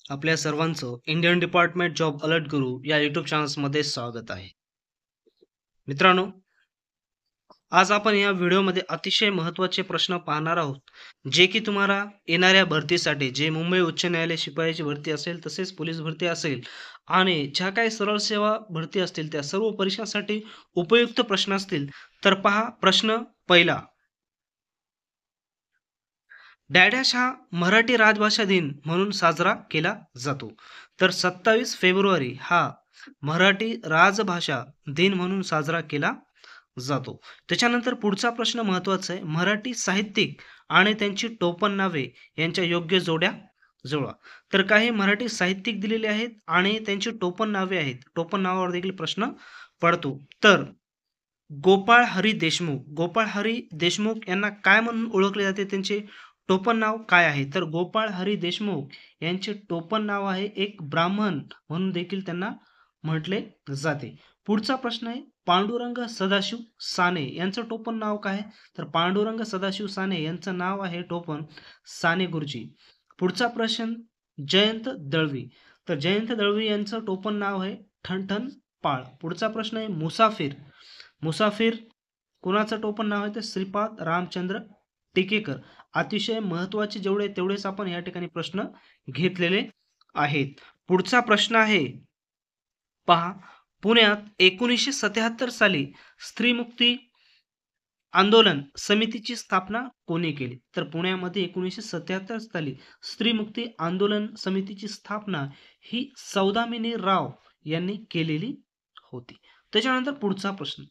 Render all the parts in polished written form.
आपल्या सर्वांचं Indian department job alert गुरु या यूट्यूब चॅनल्समध्ये स्वागत आहे. मित्रांनो, आज आपण या व्हिडिओमध्ये अतिशय महत्त्वाचे प्रश्न पाहणार आहोत, जे की तुम्हाला येणाऱ्या भरतीसाठी जे मुंबई उच्च न्यायालय शिपायाची भरती असेल, तसेच पोलीस भरती असेल आणि ज्या काही सरळ सेवा भरती असतील, त्या सर्व परीक्षांसाठी उपयुक्त प्रश्न असतील. तर पहा प्रश्न पहिला. डॅडॅश हा मराठी राजभाषा दिन म्हणून साजरा केला जातो. तर 27 फेब्रुवारी हा मराठी राजभाषा दिन म्हणून साजरा केला जातो. त्याच्यानंतर पुढचा प्रश्न महत्त्वाचा आहे. मराठी साहित्यिक आणि त्यांची टोपण नावे यांच्या योग्य जोड्या जुळवा. तर काही मराठी साहित्यिक दिलेले आहेत आणि त्यांची टोपण नावे आहेत. टोपण नावावर देखील प्रश्न पडतो. तर गोपाळ हरी देशमुख. गोपाळ हरी देशमुख यांना काय म्हणून ओळखले जाते? त्यांचे टोपण नाव काय आहे? तर गोपाळ हरी देशमुख यांचे टोपण नाव आहे एक ब्राह्मण म्हणून देखील त्यांना म्हटले जाते. पुढचा प्रश्न आहे पांडुरंग सदाशिव साने यांचं टोपण नाव काय आहे? तर पांडुरंग सदाशिव साने यांचं नाव आहे टोपण साने गुरुजी. पुढचा प्रश्न जयंत दळवी. तर जयंत दळवी यांचं टोपण नाव आहे ठणठण पाळ. पुढचा प्रश्न आहे मुसाफिर. मुसाफिर कुणाचं टोपण नाव आहे? तर श्रीपाद रामचंद्र टिकेकर. अतिशय महत्त्वाचे जेवढे तेवढेच आपण या ठिकाणी प्रश्न घेतलेले आहेत. पुढचा प्रश्न आहे पहा, पुण्यात 1977 साली स्त्रीमुक्ती आंदोलन समितीची स्थापना कोणी केली? तर पुण्यामध्ये 1977 साली स्त्रीमुक्ती आंदोलन समितीची स्थापना ही सौदामिनी राव यांनी केलेली होती. त्याच्यानंतर पुढचा प्रश्न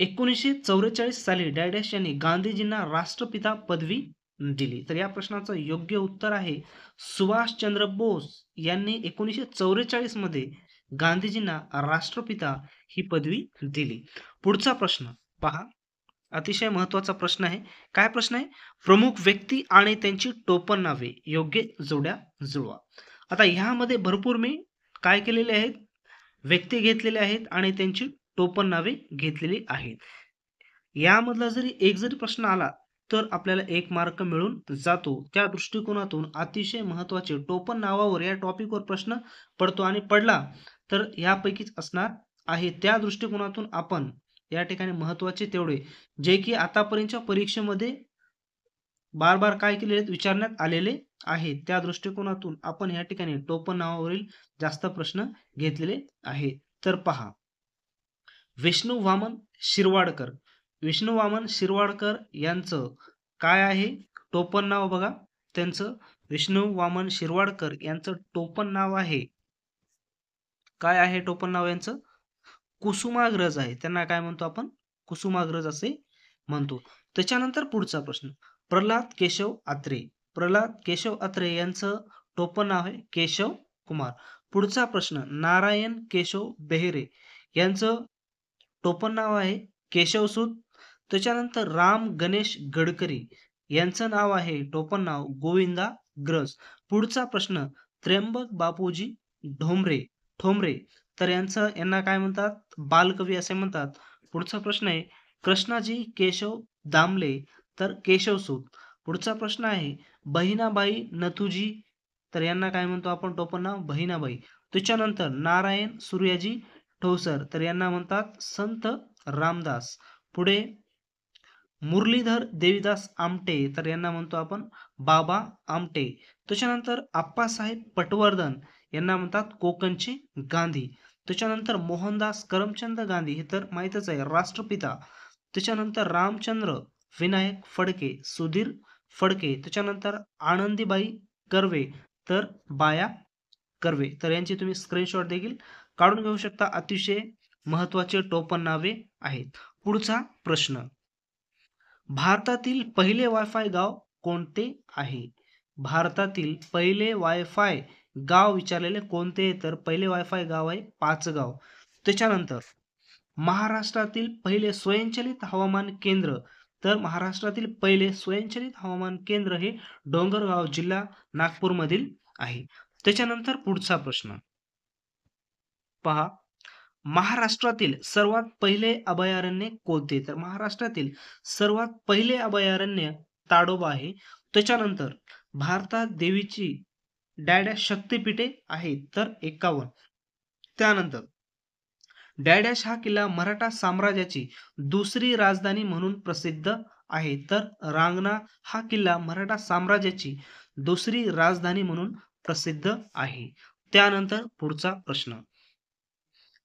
1944 साली डॅडॅश यांनी गांधीजींना राष्ट्रपिता पदवी दिली. तर या प्रश्नाचं योग्य उत्तर आहे सुभाषचंद्र बोस यांनी 1944 मध्ये गांधीजींना राष्ट्रपिता ही पदवी दिली. पुढचा प्रश्न पहा, अतिशय महत्त्वाचा प्रश्न आहे. काय प्रश्न आहे? प्रमुख व्यक्ती आणि त्यांची टोपण नावे योग्य जोड्या जुळवा. आता ह्यामध्ये भरपूर मी काय केलेले आहेत? व्यक्ती घेतलेले आहेत आणि त्यांची टोपण नावे घेतलेली आहेत. यामधला जरी एक जरी प्रश्न आला तर आपल्याला 1 मार्क मिळून जातो. त्या दृष्टिकोनातून अतिशय महत्त्वाचे टोपण नावावर या टॉपिकवर प्रश्न पडतो आणि पडला तर यापैकीच असणार आहे. त्या दृष्टिकोनातून आपण या ठिकाणी महत्त्वाचे तेवढे जे की आतापर्यंतच्या परीक्षेमध्ये बार काय केलेले आहेत? विचारण्यात आलेले आहेत. त्या दृष्टिकोनातून आपण या ठिकाणी टोपण नावावरील जास्त प्रश्न घेतलेले आहेत. तर पहा, विष्णू वामन शिरवाडकर. विष्णू वामन शिरवाडकर यांचं काय आहे टोपण नाव? बघा त्यांचं विष्णू वामन शिरवाडकर यांचं टोपण नाव आहे काय आहे? टोपण नाव यांचं कुसुमाग्रज आहे. त्यांना काय म्हणतो आपण? कुसुमाग्रज असे म्हणतो. त्याच्यानंतर पुढचा प्रश्न प्रल्हाद केशव आत्रे. प्रल्हाद केशव आत्रे यांचं टोपण नाव आहे केशव कुमार. पुढचा प्रश्न नारायण केशव बेहेरे यांचं टोपण नाव आहे केशवसूत. त्याच्यानंतर राम गणेश गडकरी यांचं नाव आहे टोपण नाव गोविंदा ग्रज. पुढचा प्रश्न त्र्यंबक बापूजी ढोंबरे ठोंबरे तर यांना काय म्हणतात? बालकवी असे म्हणतात. पुढचा प्रश्न आहे कृष्णाजी केशव दामले तर केशवसूत. पुढचा प्रश्न आहे बहिणाबाई नथुजी तर यांना काय म्हणतो आपण टोपण नाव? बहिणाबाई. त्याच्यानंतर नारायण सूर्याजी ठोसर तर यांना म्हणतात संत रामदास. पुढे मुरलीधर देवीदास आमटे तर यांना म्हणतो आपण बाबा आमटे. त्याच्यानंतर आप्पासाहेब पटवर्धन यांना म्हणतात कोकणचे गांधी. त्याच्यानंतर मोहनदास करमचंद गांधी हे तर माहीतच आहे राष्ट्रपिता. त्याच्यानंतर रामचंद्र विनायक फडके सुधीर फडके. त्याच्यानंतर आनंदीबाई कर्वे तर बाया कर्वे. तर यांची तुम्ही स्क्रीनशॉट देखील काढून घेऊ शकता. अतिशय महत्त्वाचे टोपण नावे आहेत. पुढचा प्रश्न भारतातील पहिले वायफाय गाव कोणते आहे? भारतातील पहिले वायफाय गाव विचारलेले कोणते? तर पहिले वायफाय गाव आहे पाचगाव. त्याच्यानंतर महाराष्ट्रातील पहिले स्वयंचलित हवामान केंद्र तर महाराष्ट्रातील पहिले स्वयंचलित हवामान केंद्र हे डोंगरगाव जिल्हा नागपूरमधील आहे. त्याच्यानंतर पुढचा प्रश्न पहा, महाराष्ट्रातील सर्वात पहिले अभयारण्य कोणते? तर महाराष्ट्रातील सर्वात पहिले अभयारण्य ताडोबा आहे. त्याच्यानंतर भारतात देवीची डॅडॅश शक्तिपीठे आहेत तर 51. त्यानंतर डॅडॅश हा किल्ला मराठा साम्राज्याची दुसरी राजधानी म्हणून प्रसिद्ध आहे तर रांगणा हा किल्ला मराठा साम्राज्याची दुसरी राजधानी म्हणून प्रसिद्ध आहे. त्यानंतर पुढचा प्रश्न,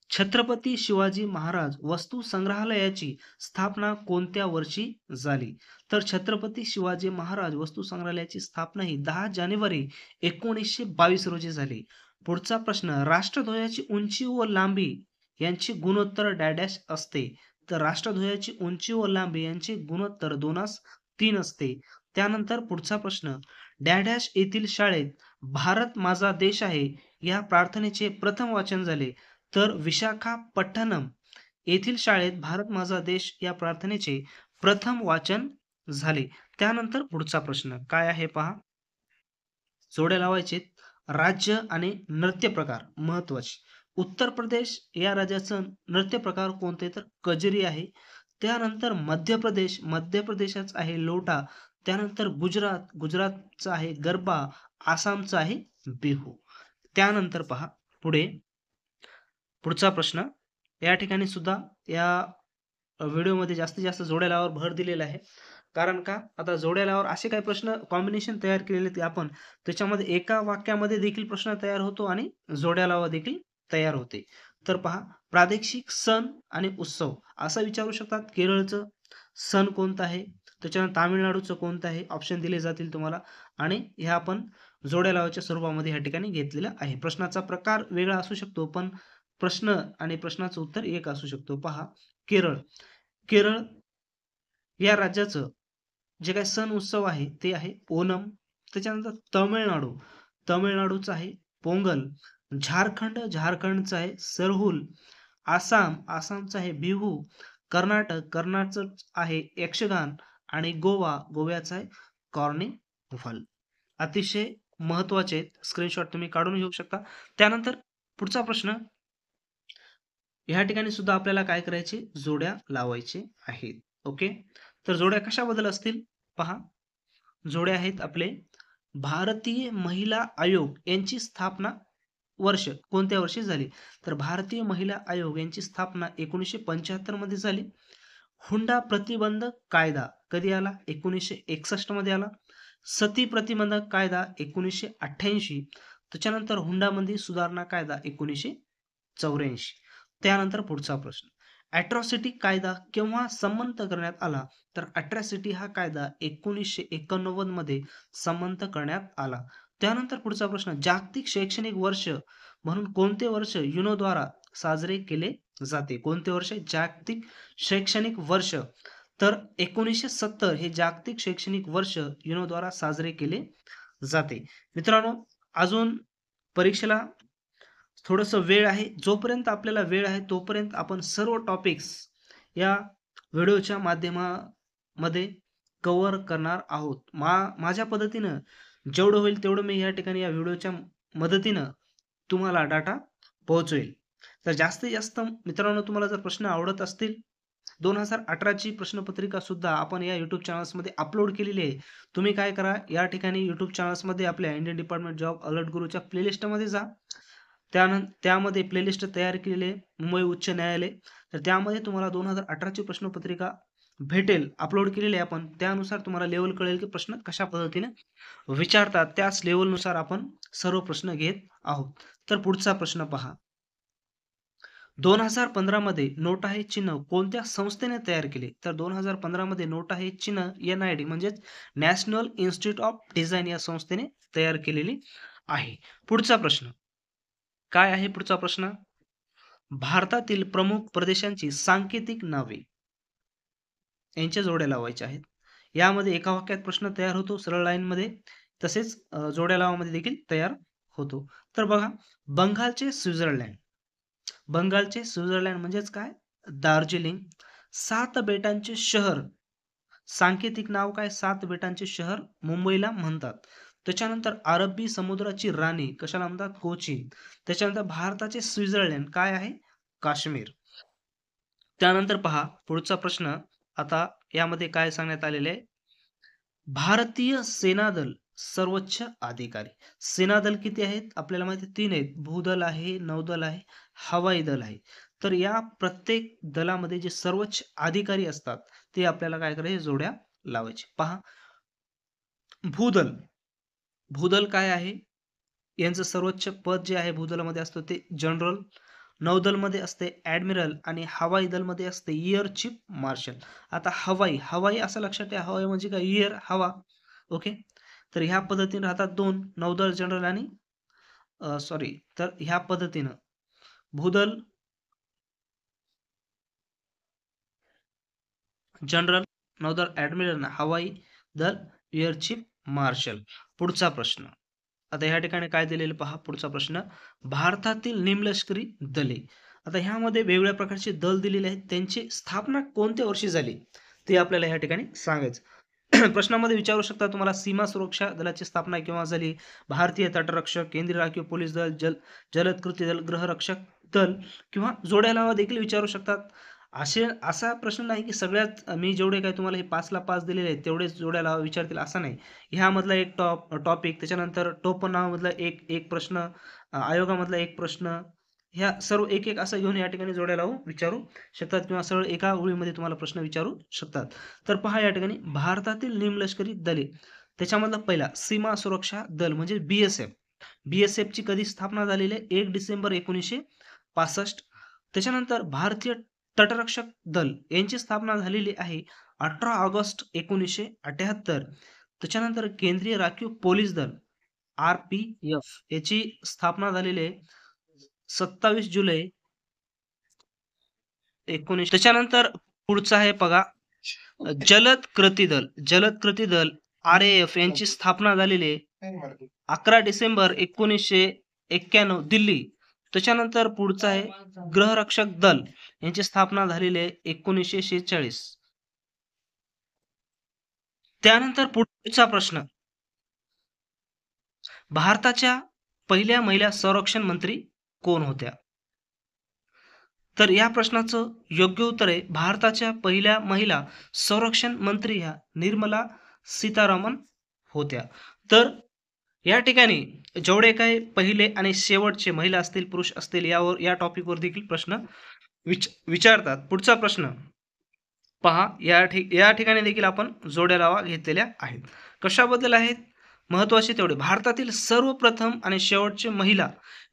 छत्रपती शिवाजी महाराज वस्तू संग्रहालयाची स्थापना कोणत्या वर्षी झाली? तर छत्रपती शिवाजी महाराज वस्तू संग्रहालयाची स्थापना ही 10 जानेवारी 1922 रोजी झाली. पुढचा प्रश्न, राष्ट्रध्वजाची उंची व लांबी यांची गुणोत्तर डॅडॅश असते? तर राष्ट्रध्वजाची उंची व लांबी यांचे गुणोत्तर 2:3 असते. त्यानंतर पुढचा प्रश्न, डॅडॅश येथील शाळेत भारत माझा देश आहे या प्रार्थनेचे प्रथम वाचन झाले? तर विशाखापट्टणम येथील शाळेत भारत माझा देश या प्रार्थनेचे प्रथम वाचन झाले. त्यानंतर पुढचा प्रश्न काय आहे पहा, जोड्या लावायचे, राज्य आणि नृत्य प्रकार महत्वाचे. उत्तर प्रदेश या राज्याचं नृत्य प्रकार कोणते तर कजरी आहे. त्यानंतर मध्य प्रदेश, मध्य प्रदेशाचा आहे लोटा. त्यानंतर गुजरात, गुजरातचा आहे गरबा. आसामचा आहे बिहू. त्यानंतर पहा पुढे पुढचा प्रश्न, या ठिकाणी सुद्धा या व्हिडिओमध्ये जास्तीत जास्त जोड्या लावावर भर दिलेला आहे. कारण का, आता जोड्या लावावर असे काही प्रश्न कॉम्बिनेशन तयार केलेले आहेत आपण, त्याच्यामध्ये एका वाक्यामध्ये देखील प्रश्न तयार होतो आणि जोड्या लावा देखील तयार होते. तर पहा, प्रादेशिक सण आणि उत्सव असं विचारू शकतात. केरळचं सण कोणता आहे, त्याच्यानंतर तामिळनाडूचं कोणतं आहे, ऑप्शन दिले जातील तुम्हाला. आणि ह्या आपण जोड्या लावाच्या स्वरूपामध्ये या ठिकाणी घेतलेला आहे. प्रश्नाचा प्रकार वेगळा असू शकतो, पण प्रश्न आणि प्रश्नाचं उत्तर एक असू शकतो. पहा, केरळ, केरळ या राज्याचं जे काही सण उत्सव आहे ते आहे ओणम. त्याच्यानंतर तमिळनाडू, तमिळनाडूचं आहे पोंगल. झारखंड, झारखंडचं आहे सरहुल. आसाम, आसामचं आहे बिहू. कर्नाटक, कर्नाटकचं आहे यक्षगान. आणि गोवा, गोव्याचं आहे कॉर्निव्हल. अतिशय महत्वाचे स्क्रीनशॉट तुम्ही काढून घेऊ शकता. त्यानंतर पुढचा प्रश्न, ह्या ठिकाणी सुद्धा आपल्याला काय करायचे, जोड्या लावायचे आहेत. ओके, तर जोड्या कशाबद्दल असतील पहा. जोड्या आहेत आपले, भारतीय महिला आयोग यांची स्थापना वर्ष कोणत्या वर्षी झाली? तर भारतीय महिला आयोग यांची स्थापना 1975 मध्ये झाली. हुंडा प्रतिबंधक कायदा कधी आला? 1961 मध्ये आला. सती प्रतिबंधक कायदा 1988. त्याच्यानंतर हुंडाबंदी सुधारणा कायदा 1984. त्यानंतर पुढचा प्रश्न, अॅट्रॉसिटी कायदा केव्हा संमत करण्यात आला? तर अॅट्रॉसिटी हा कायदा 1989 मध्ये संमत करण्यात आला. त्यानंतर पुढचा प्रश्न, जागतिक शैक्षणिक वर्ष म्हणून कोणते वर्ष युनोद्वारा साजरे केले जाते? कोणते वर्ष जागतिक शैक्षणिक वर्ष? तर 1970 हे जागतिक शैक्षणिक वर्ष युनोद्वारा साजरे केले जाते. मित्रांनो, अजून परीक्षेला थोडंसं वेळ आहे. जोपर्यंत आपल्याला वेळ आहे तोपर्यंत आपण सर्व टॉपिक्स या व्हिडिओच्या माध्यमामध्ये कव्हर करणार आहोत. माझ्या पद्धतीनं जेवढं होईल तेवढं मी या ठिकाणी या व्हिडिओच्या मदतीनं तुम्हाला डाटा पोहोचवेल. तर जास्तीत जास्त मित्रांनो, तुम्हाला जर प्रश्न आवडत असतील, 2018ची प्रश्नपत्रिका सुद्धा आपण या यूट्यूब चॅनल्समध्ये अपलोड केलेली आहे. तुम्ही काय करा, या ठिकाणी यूट्यूब चॅनल्समध्ये आपल्या इंडियन डिपार्टमेंट जॉब अलर्ट गुरुच्या प्लेलिस्टमध्ये जा. त्यामध्ये प्लेलिस्ट तयार केलेली आहे मुंबई उच्च न्यायालय. तर त्यामध्ये तुम्हाला 2018ची प्रश्नपत्रिका भेटेल, अपलोड केलेली आहे आपण. त्यानुसार तुम्हाला लेवल कळेल की प्रश्न कशा पद्धतीने विचारतात. त्याच लेवलनुसार आपण सर्व प्रश्न घेत आहोत. तर पुढचा प्रश्न पहा, 2015 मध्ये नोटा हे चिन्ह कोणत्या संस्थेने तयार केले? तर 2015 मध्ये नोटा हे चिन्ह NID म्हणजेच नॅशनल इन्स्टिट्यूट ऑफ डिझाईन या संस्थेने तयार केलेली आहे. पुढचा प्रश्न काय आहे? पुढचा प्रश्न, भारतातील प्रमुख प्रदेशांची सांकेतिक नावे यांच्या जोड्या लावायच्या आहेत. यामध्ये एका वाक्यात प्रश्न तयार होतो सरळ लाईनमध्ये, तसेच जोड्या लावामध्ये देखील तयार होतो. तर बघा, बंगालचे स्वित्झर्लंड, बंगालचे स्वित्झर्लंड म्हणजेच काय? दार्जिलिंग. 7 बेटांचे शहर, सांकेतिक नाव काय? 7 बेटांचे शहर मुंबईला म्हणतात. त्याच्यानंतर अरबी समुद्राची राणी कशाला म्हणतात? कोचीन. त्याच्यानंतर भारताचे स्वित्झर्लंड काय आहे? काश्मीर. त्यानंतर पहा पुढचा प्रश्न, आता यामध्ये काय सांगण्यात आलेले आहे, भारतीय सेनादल सर्वोच्च अधिकारी. सेना दल किती आहेत? आपल्याला माहिती आहे 3 आहेत. भूदल आहे, नौदल आहे, हवाई दल आहे. तर या प्रत्येक दलामध्ये जे सर्वोच्च अधिकारी असतात, ते आपल्याला काय करायचे? जोड्या लावायचे. पहा, भूदल. भूदल काय आहे? यांचं सर्वोच्च पद जे आहे भूदलामध्ये असतं ते जनरल, नौदलमध्ये असते ॲडमिरल आणि हवाई दलमध्ये असते एअर चीफ मार्शल. आता हवाई, हवाई असं लक्षात ठेवा, हवाई म्हणजे काय? एअर, हवा. ओके. तर ह्या पद्धतीने राहतात 2 नौदल जनरल आणि सॉरी, तर ह्या पद्धतीनं भूदल जनरल, नौदल ॲडमिरल, हवाई दल एअर चीफ मार्शल. पुढचा प्रश्न. आता ह्या ठिकाणी काय दिलेलं पहा, पुढचा प्रश्न. भारतातील निमलष्करी दले. आता ह्यामध्ये वेगवेगळ्या प्रकारचे दल दिलेले आहेत. त्यांची स्थापना कोणत्या वर्षी झाली? ते आपल्याला ह्या ठिकाणी सांगायचं. प्रश्नामध्ये विचारू शकता तुम्हाला, सीमा सुरक्षा दलाची स्थापना केव्हा झाली? भारतीय तटरक्षक, केंद्रीय राखीव पोलीस दल, जलद कृती दल, गृहरक्षक दल किंवा जोड्या लावा देखील विचारू शकतात. असा प्रश्न नाही की सगळ्यात मी जेवढे काय तुम्हाला हे 5 ला 5 दिलेले आहेत तेवढेच जोड्या लावा विचारतील असं नाही. ह्यामधला एक टॉपिक, त्याच्यानंतर टोपणनावामधला एक एक प्रश्न, आयोगामधला एक प्रश्न, ह्या सर्व एक एक असं घेऊन या ठिकाणी जोड्या लावून विचारू शकतात किंवा सरळ एका ओळीमध्ये तुम्हाला प्रश्न विचारू शकतात. तर पहा या ठिकाणी भारतातील निमलष्करी दले, त्याच्यामधला पहिला सीमा सुरक्षा दल म्हणजे BSF. BSF ची कधी स्थापना झालेली आहे? 1 डिसेंबर 1965. त्याच्यानंतर भारतीय तटरक्षक दल यांची स्थापना झालेली आहे 18 ऑगस्ट 1978. त्याच्यानंतर केंद्रीय राखीव पोलीस दल RPF याची स्थापना झालेली आहे 27 जुलै 19. त्याच्यानंतर पुढचं आहे बघा, जलद कृती दल. जलद कृती दल RAF यांची स्थापना झालेली आहे 11 डिसेंबर 1991 दिल्ली. त्याच्यानंतर पुढचं आहे गृहरक्षक दल, यांची स्थापना झालेली आहे 1946. त्यानंतर पुढचा प्रश्न, भारताच्या पहिल्या महिला संरक्षण मंत्री कोण होत्या? तर या प्रश्नाचं योग्य उत्तर आहे, भारताच्या पहिल्या महिला संरक्षण मंत्री ह्या निर्मला सीतारामन होत्या. तर या ठिकाणी जेवढे काही पहिले आणि शेवटचे महिला असतील, पुरुष असतील, या टॉपिकवर देखील प्रश्न विचारतात. पुढचा प्रश्न पहा, या ठिकाणी देखील आपण जोड्या लावा घेतलेल्या आहेत. कशाबद्दल आहेत? महत्वाचे तेवढे. भारतातील सर्वप्रथम आणि शेवटचे महिला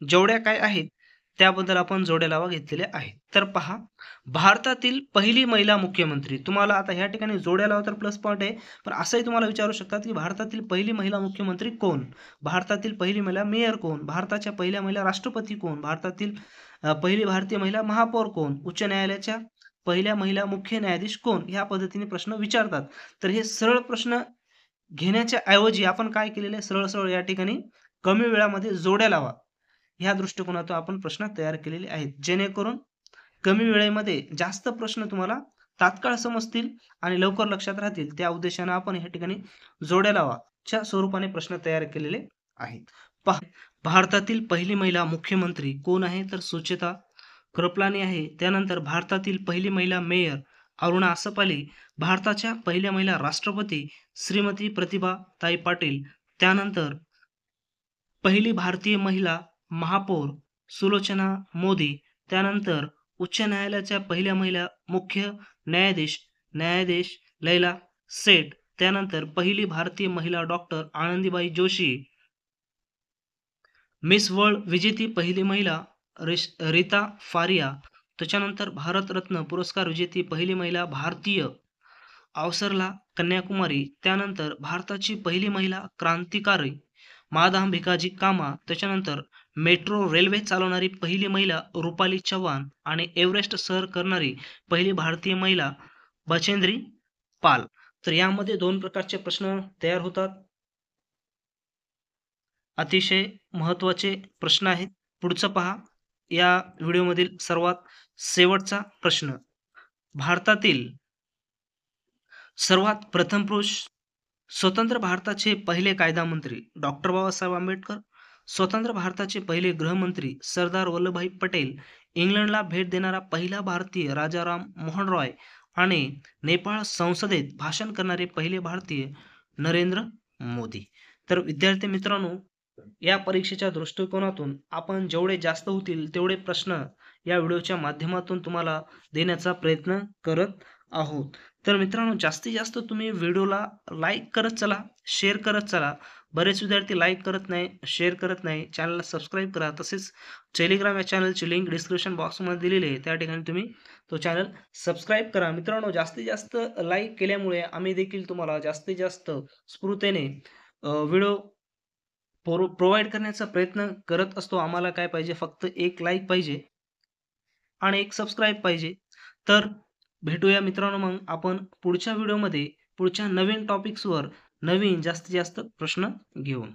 जेवढ्या काय आहेत त्याबद्दल आपण जोड्या लावा घेतलेल्या आहेत. तर पहा, भारतातील पहिली महिला मुख्यमंत्री. तुम्हाला आता ह्या ठिकाणी जोड्या लावा तर प्लस पॉईंट आहे, पण असंही तुम्हाला विचारू शकतात की भारतातील पहिली महिला मुख्यमंत्री कोण? भारतातील पहिली महिला मेयर कोण? भारताच्या पहिल्या महिला राष्ट्रपती कोण? भारतातील पहिली भारतीय महिला महापौर कोण? उच्च न्यायालयाच्या पहिल्या महिला मुख्य न्यायाधीश कोण? ह्या पद्धतीने प्रश्न विचारतात. तर हे सरळ प्रश्न घेण्याच्या ऐवजी आपण काय केलेलं आहे, सरळ सरळ या ठिकाणी कमी वेळामध्ये जोड्या लावा ह्या दृष्टिकोनातून आपण प्रश्न तयार केलेले आहेत, जेणेकरून कमी वेळेमध्ये जास्त प्रश्न तुम्हाला तात्काळ समजतील आणि लवकर लक्षात राहतील. त्या उद्देशाने आपण या ठिकाणी जोड्या लावाच्या स्वरूपाने प्रश्न तयार केलेले आहेत. पहा, भारतातील पहिली महिला मुख्यमंत्री कोण आहे? तर सुचेता कृपलानी आहे. त्यानंतर भारतातील पहिली महिला मेयर अरुणा आसपाली. भारताच्या पहिल्या महिला राष्ट्रपती श्रीमती प्रतिभाताई पाटील. त्यानंतर पहिली भारतीय महिला महापौर सुलोचना मोदी. त्यानंतर उच्च न्यायालयाच्या पहिल्या महिला मुख्य न्यायाधीश लैला सेठ. त्यानंतर पहिली भारतीय महिला doctor Anandibai Joshi. Miss world विजेती पहिली महिला रीता फारिया. त्याच्यानंतर भारतरत्न पुरस्कार विजेती पहिली महिला भारतीय अवसरला कन्याकुमारी. त्यानंतर भारताची पहिली महिला क्रांतिकारी मादाम भिकाजी कामा. त्याच्यानंतर मेट्रो रेल्वे चालवणारी पहिली महिला रुपाली चव्हाण आणि एव्हरेस्ट सर करणारी पहिली भारतीय महिला बचेंद्री पाल. तर यामध्ये 2 प्रकारचे प्रश्न तयार होतात. अतिशय महत्त्वाचे प्रश्न आहेत. पुढचं पहा, या व्हिडिओमधील सर्वात शेवटचा प्रश्न. भारतातील सर्वात प्रथम पुरुष स्वतंत्र भारताचे पहिले कायदा मंत्री डॉक्टर बाबासाहेब आंबेडकर. स्वतंत्र भारताचे पहिले गृहमंत्री सरदार वल्लभभाई पटेल. इंग्लंडला भेट देणारा पहिला भारतीय राजाराम मोहन रॉय. आणि नेपाळ संसदेत भाषण करणारे पहिले भारतीय नरेंद्र मोदी. तर विद्यार्थी मित्रांनो, या परीक्षेच्या दृष्टिकोनातून आपण जेवढे जास्त होतील तेवढे प्रश्न या व्हिडिओच्या माध्यमातून तुम्हाला देण्याचा प्रयत्न करत आहोत. तर मित्रांनो, जास्तीत जास्त तुम्ही व्हिडिओला लाईक करत चला, शेअर करत चला. बरेच विद्यार्थी लाईक करत नाही, शेअर करत नाही. चॅनलला सबस्क्राईब करा. तसेच टेलिग्राम या चॅनलची लिंक डिस्क्रिप्शन बॉक्समध्ये दिलेली आहे. त्या ठिकाणी तुम्ही तो चॅनल सबस्क्राईब करा. मित्रांनो, जास्तीत जास्त लाईक केल्यामुळे आम्ही देखील तुम्हाला जास्तीत जास्त स्फूर्तीने व्हिडिओ प्रोव्हाईड करण्याचा प्रयत्न करत असतो. आम्हाला काय पाहिजे, फक्त एक लाईक पाहिजे आणि एक सबस्क्राईब पाहिजे. तर भेटूया मित्रांनो मग आपण पुढच्या व्हिडिओमध्ये पुढच्या नवीन टॉपिक्सवर नवीन जास्तीत जास्त प्रश्न घेऊन.